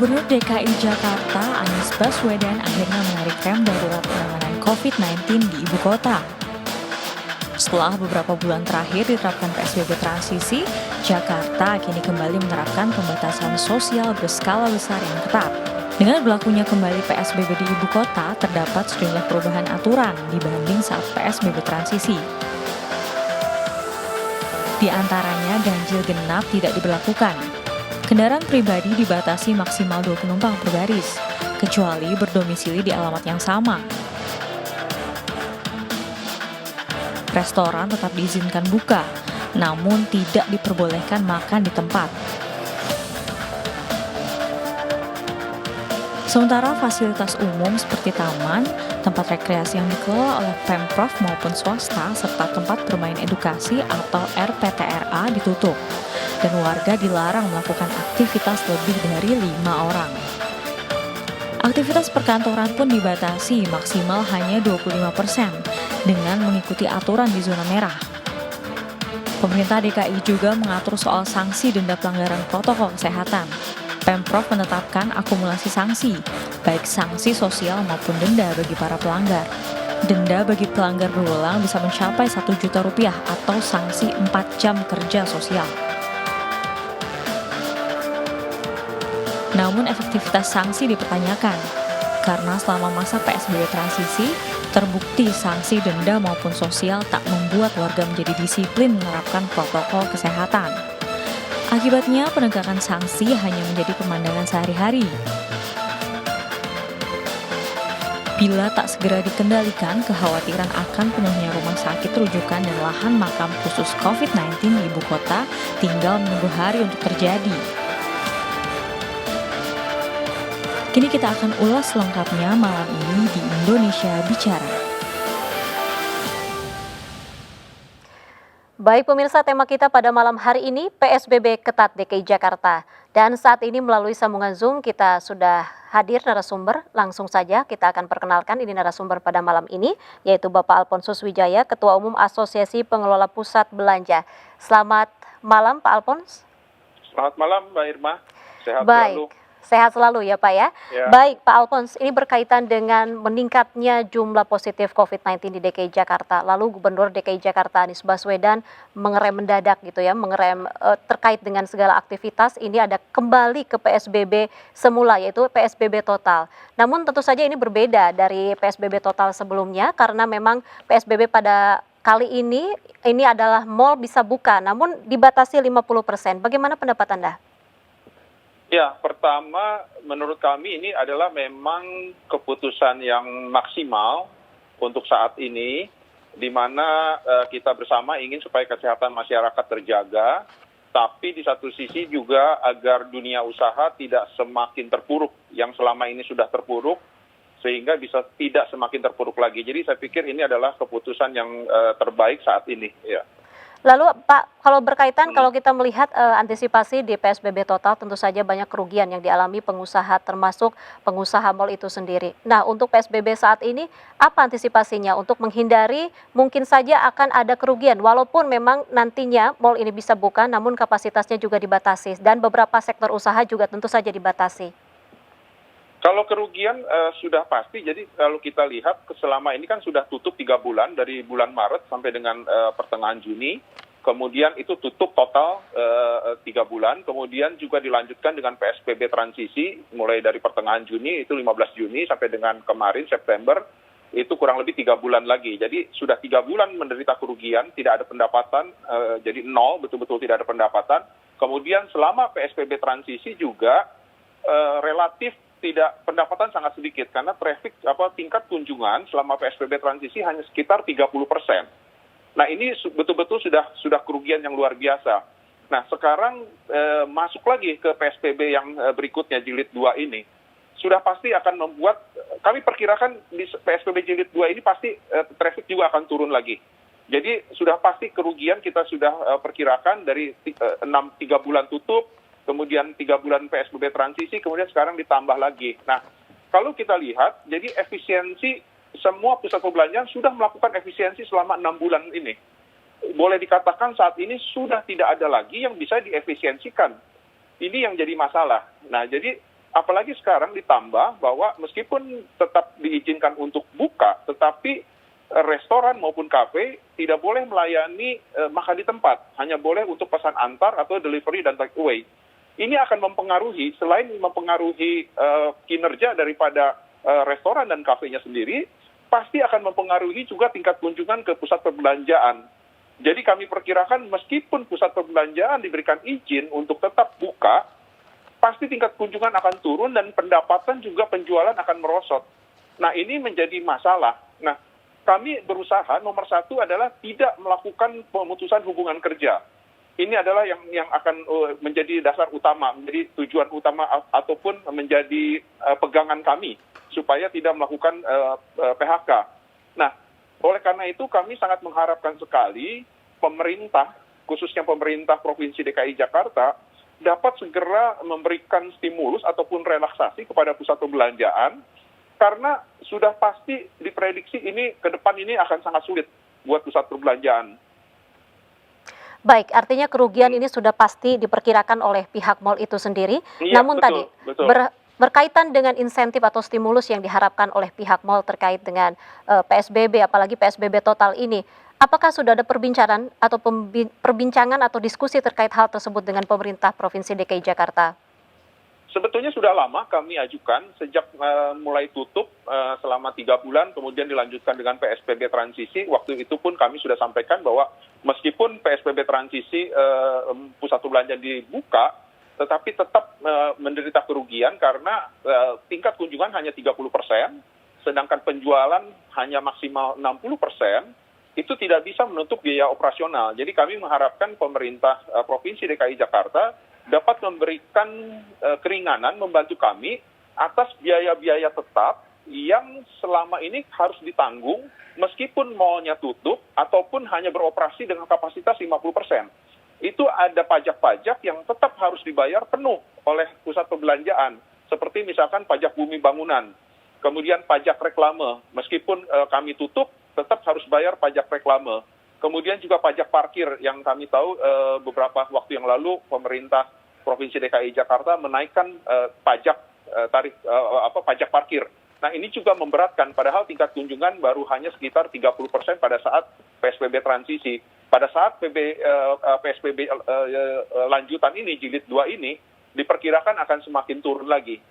Gubernur DKI Jakarta Anies Baswedan akhirnya menarik rem darurat penanganan COVID-19 di ibu kota. Setelah beberapa bulan terakhir diterapkan PSBB transisi, Jakarta kini kembali menerapkan pembatasan sosial berskala besar yang ketat. Dengan berlakunya kembali PSBB di ibu kota, terdapat sejumlah perubahan aturan dibanding saat PSBB transisi. Di antaranya ganjil genap tidak diberlakukan. Kendaraan pribadi dibatasi maksimal 2 penumpang per baris, kecuali berdomisili di alamat yang sama. Restoran tetap diizinkan buka, namun tidak diperbolehkan makan di tempat. Sementara fasilitas umum seperti taman, tempat rekreasi yang dikelola oleh Pemprov maupun swasta, serta tempat bermain edukasi atau RPTRA ditutup, dan warga dilarang melakukan aktivitas lebih dari 5 orang. Aktivitas perkantoran pun dibatasi maksimal hanya 25% dengan mengikuti aturan di zona merah. Pemerintah DKI juga mengatur soal sanksi denda pelanggaran protokol kesehatan. Pemprov menetapkan akumulasi sanksi, baik sanksi sosial maupun denda bagi para pelanggar. Denda bagi pelanggar berulang bisa mencapai Rp1 juta atau sanksi 4 jam kerja sosial. Namun efektivitas sanksi dipertanyakan, karena selama masa PSBB transisi, terbukti sanksi denda maupun sosial tak membuat warga menjadi disiplin menerapkan protokol kesehatan. Akibatnya penegakan sanksi hanya menjadi pemandangan sehari-hari. Bila tak segera dikendalikan, kekhawatiran akan penuhnya rumah sakit rujukan dan lahan makam khusus COVID-19 di ibu kota tinggal menunggu hari untuk terjadi. Kini kita akan ulas selengkapnya malam ini di Indonesia Bicara. Baik pemirsa, tema kita pada malam hari ini PSBB ketat DKI Jakarta. Dan saat ini melalui sambungan Zoom kita sudah hadir narasumber. Langsung saja kita akan perkenalkan ini narasumber pada malam ini, yaitu Bapak Alphonsus Wijaya, Ketua Umum Asosiasi Pengelola Pusat Belanja. Selamat malam Pak Alphonsus. Selamat malam Mbak Irma, sehat Baik. selalu. Sehat selalu ya Pak ya. Baik Pak Alphonsus, ini berkaitan dengan meningkatnya jumlah positif COVID-19 di DKI Jakarta. Lalu Gubernur DKI Jakarta Anies Baswedan mengerem mendadak gitu ya, terkait dengan segala aktivitas. Ini ada kembali ke PSBB semula, yaitu PSBB total. Namun tentu saja ini berbeda dari PSBB total sebelumnya, karena memang PSBB pada kali ini adalah mal bisa buka, namun dibatasi 50%. Bagaimana pendapat Anda? Ya, pertama menurut kami ini adalah memang keputusan yang maksimal untuk saat ini, di mana kita bersama ingin supaya kesehatan masyarakat terjaga, tapi di satu sisi juga agar dunia usaha tidak semakin terpuruk, yang selama ini sudah terpuruk, sehingga bisa tidak semakin terpuruk lagi. Jadi saya pikir ini adalah keputusan yang terbaik saat ini. Ya. Lalu Pak, kalau berkaitan kalau kita melihat antisipasi di PSBB total, tentu saja banyak kerugian yang dialami pengusaha, termasuk pengusaha mal itu sendiri. Nah, untuk PSBB saat ini, apa antisipasinya untuk menghindari mungkin saja akan ada kerugian, walaupun memang nantinya mal ini bisa buka, namun kapasitasnya juga dibatasi, dan beberapa sektor usaha juga tentu saja dibatasi. Kalau kerugian sudah pasti, jadi kalau kita lihat selama ini kan sudah tutup 3 bulan, dari bulan Maret sampai dengan pertengahan Juni, kemudian itu tutup total 3 bulan, kemudian juga dilanjutkan dengan PSBB transisi, mulai dari pertengahan Juni, itu 15 Juni, sampai dengan kemarin September, itu kurang lebih 3 bulan lagi. Jadi sudah 3 bulan menderita kerugian, tidak ada pendapatan, jadi nol, betul-betul tidak ada pendapatan. Kemudian selama PSBB transisi juga relatif tidak, pendapatan sangat sedikit karena tingkat kunjungan selama PSBB transisi hanya sekitar 30%. Nah, ini betul-betul sudah kerugian yang luar biasa. Nah, sekarang masuk lagi ke PSBB yang berikutnya jilid 2 ini. Sudah pasti akan membuat, kami perkirakan di PSBB jilid 2 ini pasti traffic juga akan turun lagi. Jadi sudah pasti kerugian kita sudah perkirakan dari 3 bulan tutup, kemudian 3 bulan PSBB transisi, kemudian sekarang ditambah lagi. Nah, kalau kita lihat, jadi efisiensi semua pusat perbelanjaan sudah melakukan efisiensi selama 6 bulan ini. Boleh dikatakan saat ini sudah tidak ada lagi yang bisa diefisiensikan. Ini yang jadi masalah. Nah, jadi Apalagi sekarang ditambah bahwa meskipun tetap diizinkan untuk buka, tetapi restoran maupun kafe tidak boleh melayani makan di tempat, hanya boleh untuk pesan antar atau delivery dan take away. Ini akan mempengaruhi, selain mempengaruhi kinerja daripada restoran dan kafenya sendiri, pasti akan mempengaruhi juga tingkat kunjungan ke pusat perbelanjaan. Jadi kami perkirakan meskipun pusat perbelanjaan diberikan izin untuk tetap buka, pasti tingkat kunjungan akan turun dan pendapatan juga penjualan akan merosot. Nah, ini menjadi masalah. Nah, kami berusaha nomor satu adalah tidak melakukan pemutusan hubungan kerja. Ini adalah yang akan menjadi dasar utama, menjadi tujuan utama ataupun menjadi pegangan kami supaya tidak melakukan PHK. Nah, oleh karena itu kami sangat mengharapkan sekali pemerintah, khususnya pemerintah Provinsi DKI Jakarta, dapat segera memberikan stimulus ataupun relaksasi kepada pusat perbelanjaan, karena sudah pasti diprediksi ini ke depan ini akan sangat sulit buat pusat perbelanjaan. Baik, artinya kerugian ini sudah pasti diperkirakan oleh pihak mal itu sendiri. Iya, Namun betul, tadi betul. berkaitan dengan insentif atau stimulus yang diharapkan oleh pihak mal terkait dengan PSBB, apalagi PSBB total ini, apakah sudah ada perbincangan atau diskusi terkait hal tersebut dengan pemerintah Provinsi DKI Jakarta? Sebetulnya sudah lama kami ajukan sejak mulai tutup selama 3 bulan, kemudian dilanjutkan dengan PSBB transisi. Waktu itu pun kami sudah sampaikan bahwa meskipun PSBB transisi pusat perbelanjaan dibuka, tetapi tetap menderita kerugian karena tingkat kunjungan hanya 30%, sedangkan penjualan hanya maksimal 60%, itu tidak bisa menutup biaya operasional. Jadi kami mengharapkan pemerintah Provinsi DKI Jakarta dapat memberikan keringanan, membantu kami atas biaya-biaya tetap yang selama ini harus ditanggung meskipun mallnya tutup ataupun hanya beroperasi dengan kapasitas 50%. Itu ada pajak-pajak yang tetap harus dibayar penuh oleh pusat perbelanjaan, seperti misalkan pajak bumi bangunan, kemudian pajak reklame, meskipun kami tutup tetap harus bayar pajak reklame. Kemudian juga pajak parkir yang kami tahu beberapa waktu yang lalu pemerintah Provinsi DKI Jakarta menaikkan pajak pajak parkir. Nah, ini juga memberatkan, padahal tingkat kunjungan baru hanya sekitar 30% pada saat PSBB transisi. Pada saat PSBB lanjutan ini, jilid 2 ini, diperkirakan akan semakin turun lagi.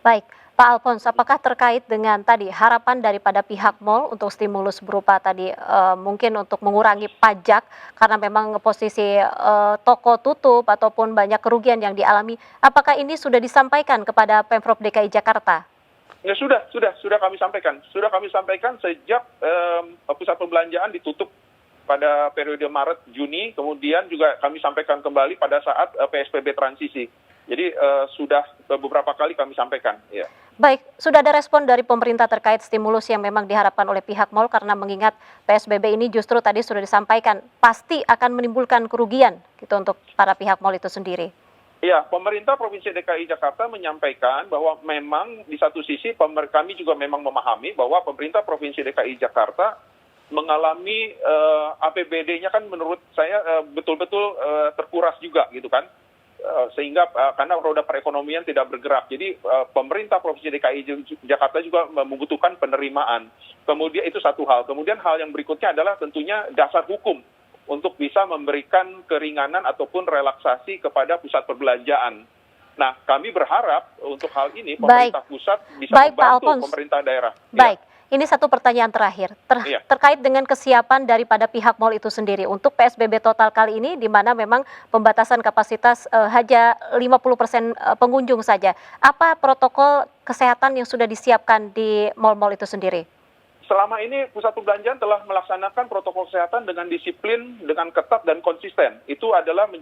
Baik, Pak Alphonse, apakah terkait dengan tadi harapan daripada pihak mal untuk stimulus berupa tadi mungkin untuk mengurangi pajak karena memang posisi toko tutup ataupun banyak kerugian yang dialami, apakah ini sudah disampaikan kepada Pemprov DKI Jakarta? Ya sudah kami sampaikan. Sudah kami sampaikan sejak pusat perbelanjaan ditutup pada periode Maret, Juni, kemudian juga kami sampaikan kembali pada saat PSBB transisi. Jadi sudah beberapa kali kami sampaikan. Ya. Baik, sudah ada respon dari pemerintah terkait stimulus yang memang diharapkan oleh pihak mal karena mengingat PSBB ini justru tadi sudah disampaikan pasti akan menimbulkan kerugian gitu untuk para pihak mal itu sendiri. Ya, pemerintah Provinsi DKI Jakarta menyampaikan bahwa memang di satu sisi kami juga memang memahami bahwa pemerintah Provinsi DKI Jakarta mengalami APBD-nya kan menurut saya betul-betul terkuras juga gitu kan. Sehingga karena roda perekonomian tidak bergerak. Jadi pemerintah Provinsi DKI Jakarta juga membutuhkan penerimaan. Kemudian itu satu hal. Kemudian hal yang berikutnya adalah tentunya dasar hukum untuk bisa memberikan keringanan ataupun relaksasi kepada pusat perbelanjaan. Nah, kami berharap untuk hal ini pemerintah pusat bisa membantu pemerintah daerah. Baik. Ini satu pertanyaan terakhir, terkait dengan kesiapan daripada pihak mal itu sendiri untuk PSBB total kali ini, di mana memang pembatasan kapasitas hanya 50% pengunjung saja. Apa protokol kesehatan yang sudah disiapkan di mal-mal itu sendiri? Selama ini pusat perbelanjaan telah melaksanakan protokol kesehatan dengan disiplin, dengan ketat dan konsisten. Itu adalah,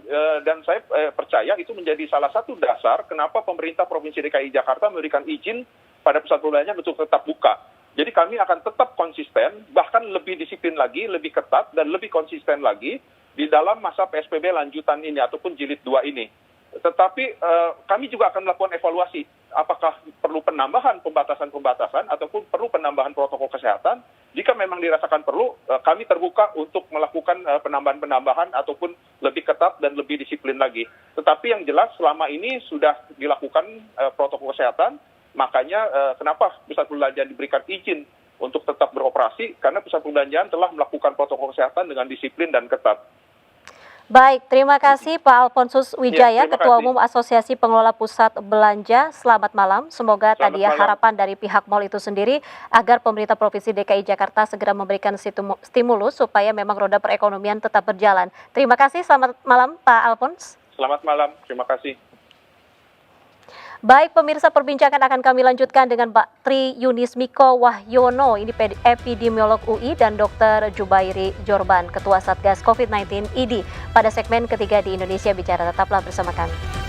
dan saya percaya itu menjadi salah satu dasar kenapa pemerintah Provinsi DKI Jakarta memberikan izin pada pusat perbelanjaan untuk tetap buka. Jadi kami akan tetap konsisten, bahkan lebih disiplin lagi, lebih ketat, dan lebih konsisten lagi di dalam masa PSBB lanjutan ini ataupun jilid 2 ini. Tetapi kami juga akan melakukan evaluasi, apakah perlu penambahan pembatasan-pembatasan ataupun perlu penambahan protokol kesehatan. Jika memang dirasakan perlu, kami terbuka untuk melakukan penambahan-penambahan ataupun lebih ketat dan lebih disiplin disiplin lagi. Tetapi yang jelas selama ini sudah dilakukan protokol kesehatan, makanya kenapa pusat perbelanjaan diberikan izin untuk tetap beroperasi, karena pusat perbelanjaan telah melakukan protokol kesehatan dengan disiplin dan ketat. Baik, terima kasih Pak Alfonsus Wijaya, terima Ketua kasih. Umum Asosiasi Pengelola Pusat Belanja. Selamat malam. Semoga Selamat tadi ya malam. harapan dari pihak mal itu sendiri agar pemerintah Provinsi DKI Jakarta segera memberikan stimulus supaya memang roda perekonomian tetap berjalan. Terima kasih, selamat malam Pak Alfons. Selamat malam, terima kasih. Baik pemirsa, perbincangan akan kami lanjutkan dengan Mbak Tri Yunis Miko Wahyono, ini epidemiolog UI, dan Dr. Jubairi Jorban, Ketua Satgas COVID-19 ID, pada segmen ketiga di Indonesia Bicara. Tetaplah bersama kami.